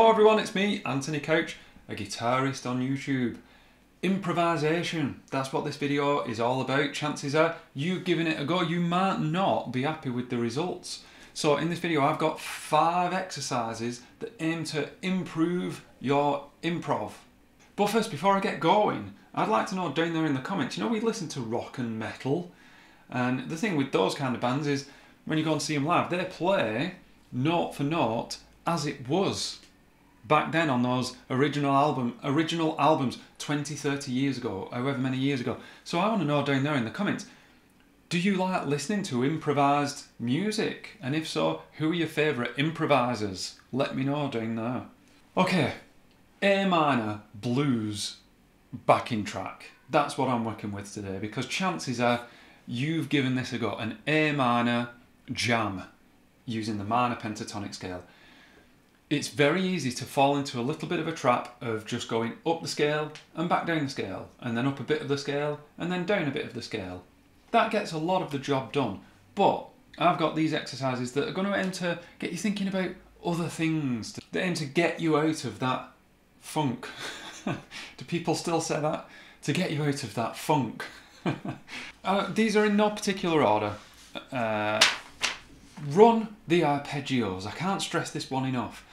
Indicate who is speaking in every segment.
Speaker 1: Hello everyone, it's me, Anthony Couch, a guitarist on YouTube. Improvisation, that's what this video is all about. Chances are you've given it a go, you might not be happy with the results. So in this video I've got 5 exercises that aim to improve your improv. But first, before I get going, I'd like to know down there in the comments, you know we listen to rock and metal, and the thing with those kind of bands is when you go and see them live, they play note for note as it was back then on those original albums 20, 30 years ago, however many years ago. So I want to know down there in the comments, do you like listening to improvised music? And if so, who are your favourite improvisers? Let me know down there. Okay, A minor blues backing track. That's what I'm working with today, because chances are you've given this a go, an A minor jam using the minor pentatonic scale. It's very easy to fall into a little bit of a trap of just going up the scale and back down the scale, and then up a bit of the scale and then down a bit of the scale. That gets a lot of the job done, but I've got these exercises that are going to aim to get you thinking about other things, that aim to get you out of that funk. Do people still say that? To get you out of that funk. These are in no particular order. Run the arpeggios. I can't stress this one enough.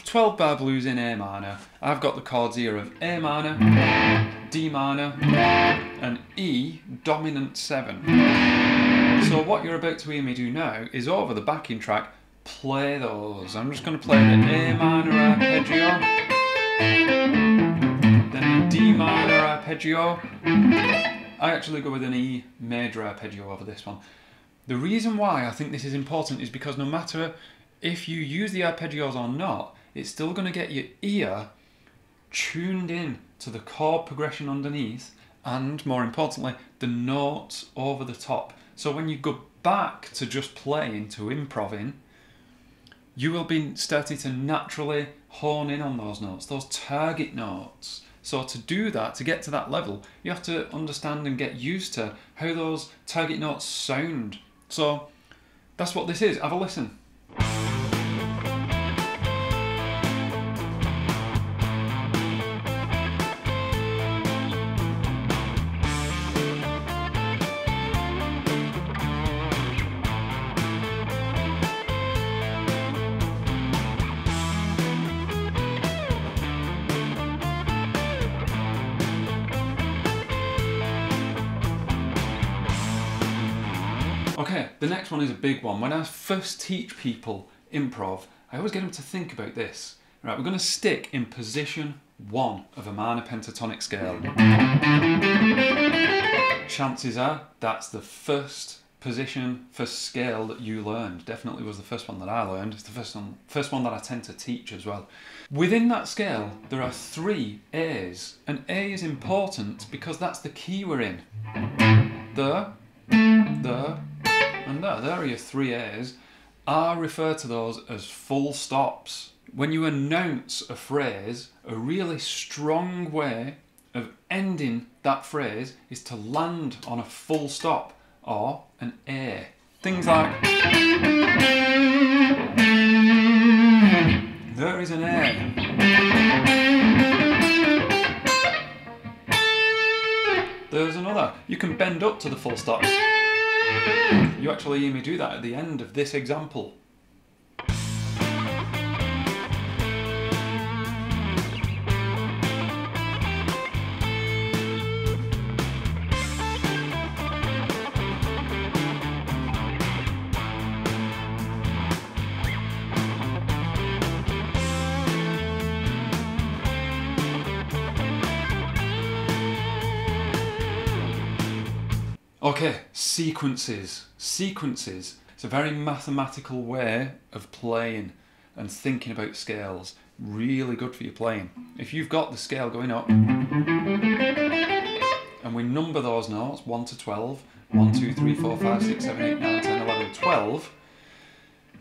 Speaker 1: 12 bar blues in A minor. I've got the chords here of A minor, D minor and E dominant 7. So what you're about to hear me do now is over the backing track play those. I'm just going to play the A minor arpeggio, then the D minor arpeggio. I actually go with an E major arpeggio over this one. The reason why I think this is important is because no matter if you use the arpeggios or not, it's still going to get your ear tuned in to the chord progression underneath and, more importantly, the notes over the top. So when you go back to just playing, to improving, you will be starting to naturally hone in on those notes, those target notes. So to do that, to get to that level, you have to understand and get used to how those target notes sound. So that's what this is. Have a listen. Okay, the next one is a big one. When I first teach people improv, I always get them to think about this. Right, we're going to stick in position 1 of a minor pentatonic scale. Chances are that's the first position, first scale that you learned. Definitely was the first one that I learned. It's the first one that I tend to teach as well. Within that scale, there are 3 A's. And A is important because that's the key we're in. The, and there are your 3 A's. I refer to those as full stops. When you announce a phrase, a really strong way of ending that phrase is to land on a full stop or an A. Things like, there is an A. There's another. You can bend up to the full stops. You actually hear me do that at the end of this example. Okay, sequences. Sequences. It's a very mathematical way of playing and thinking about scales. Really good for your playing. If you've got the scale going up, and we number those notes 1 to 12, 1, 2, 3, 4, 5, 6, 7, 8, 9, 10, 11, 12,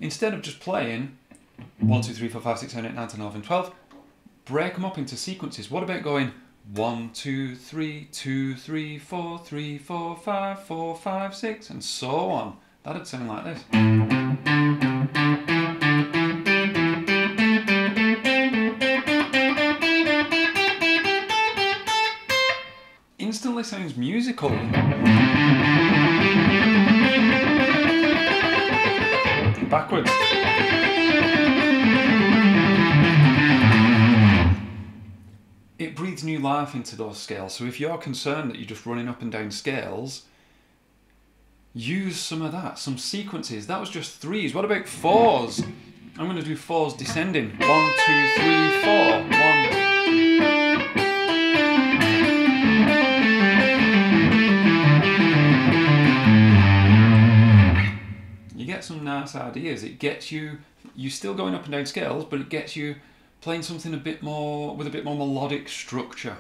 Speaker 1: instead of just playing 1, 2, 3, 4, 5, 6, 7, 8, 9, 10, 11, 12, break them up into sequences. What about going 1, 2, 3, 2, 3, 4, 3, 4, 5, 4, 5, 6, and so on? That'd sound like this. vertical. Backwards. It breathes new life into those scales. So if you're concerned that you're just running up and down scales, use some of that, some sequences. That was just threes. What about fours? I'm going to do fours descending. 1, 2, 3, 4. 1. You get some nice ideas. It gets you, you're still going up and down scales, but it gets you playing something a bit more, with a bit more melodic structure.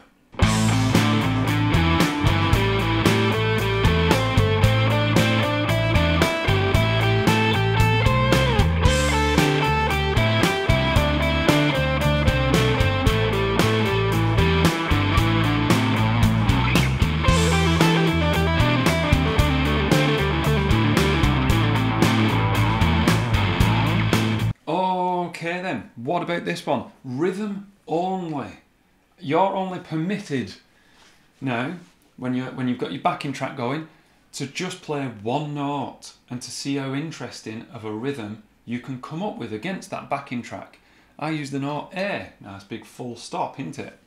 Speaker 1: Okay then, what about this one? Rhythm only. You're only permitted now, when you've got your backing track going, to just play one note and to see how interesting of a rhythm you can come up with against that backing track. I use the note A. Nice big full stop, isn't it?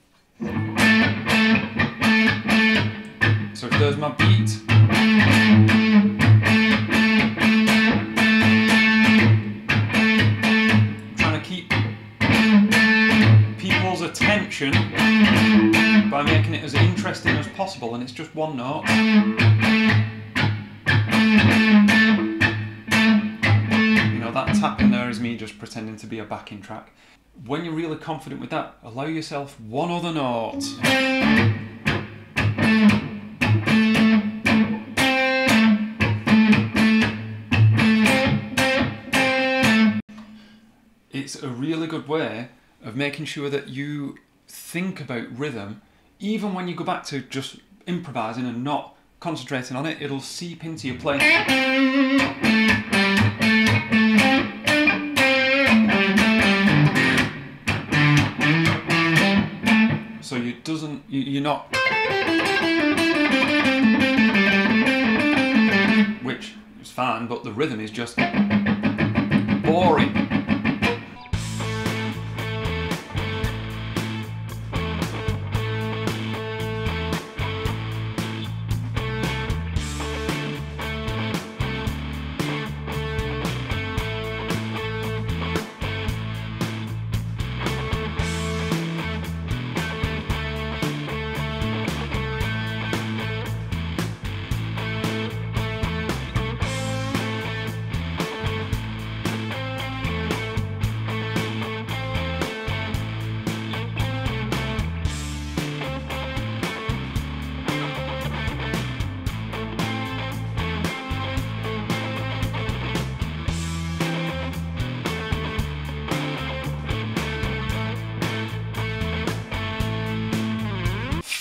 Speaker 1: So if there's my beat, attention by making it as interesting as possible, and it's just one note. You know, that tapping there is me just pretending to be a backing track. When you're really confident with that, allow yourself one other note. It's a really good way of making sure that you think about rhythm, even when you go back to just improvising and not concentrating on it, it'll seep into your playing. So you're not, which is fine, but the rhythm is just boring.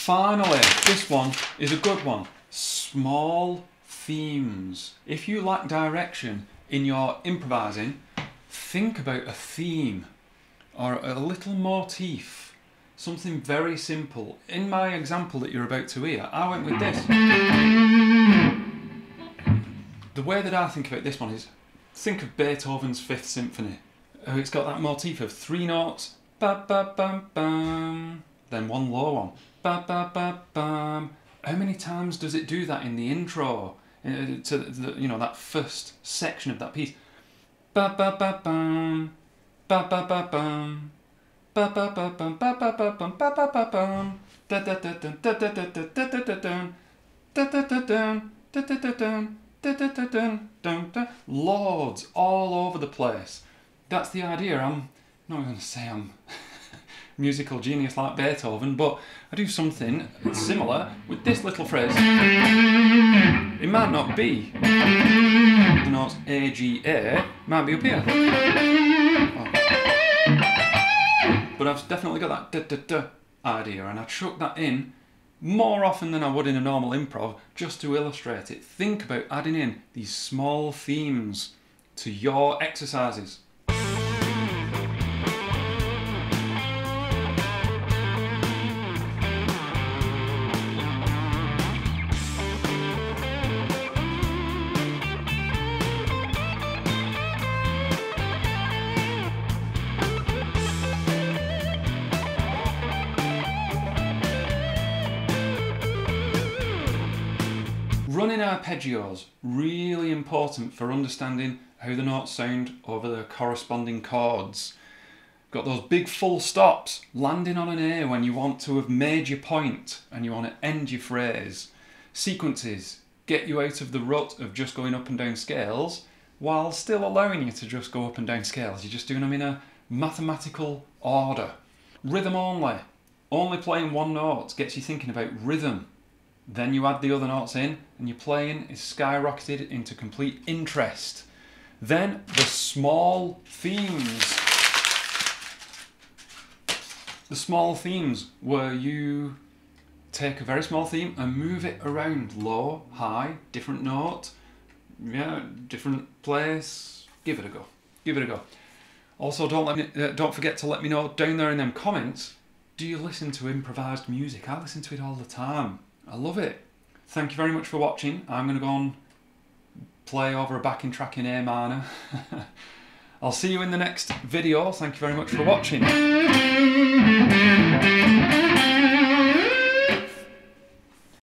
Speaker 1: Finally, this one is a good one. Small themes. If you lack direction in your improvising, think about a theme or a little motif. Something very simple. In my example that you're about to hear, I went with this. The way that I think about this one is, think of Beethoven's Fifth Symphony. It's got that motif of three notes, ba ba bum bum, then one low one. Ba, ba, ba, bam. How many times does it do that in the intro? To the, you know, that first section of that piece. Ba ba ba bam, ba ba ba bam, ba ba ba bam, ba ba ba bam, ba ba ba bam. Da da da da da da da da da da da da da da da da. Lords all over the place. That's the idea. I'm not going to say I'm musical genius like Beethoven, but I do something similar with this little phrase. It might not be the notes A, G, A, might be up here. Oh. But I've definitely got that da-da-da idea, and I chuck that in more often than I would in a normal improv, just to illustrate it. Think about adding in these small themes to your exercises. arpeggios, really important for understanding how the notes sound over the corresponding chords. Got those big full stops landing on an A when you want to have made your point and you want to end your phrase. Sequences get you out of the rut of just going up and down scales while still allowing you to just go up and down scales. You're just doing them in a mathematical order. Rhythm only playing one note gets you thinking about rhythm. Then you add the other notes in and your playing is skyrocketed into complete interest. Then the small themes. The small themes where you take a very small theme and move it around low, high, different note, yeah, different place. Give it a go. Give it a go. Also, don't forget to let me know down there in them comments, do you listen to improvised music? I listen to it all the time. I love it. Thank you very much for watching. I'm going to go and play over a backing track in A minor. I'll see you in the next video. Thank you very much for watching.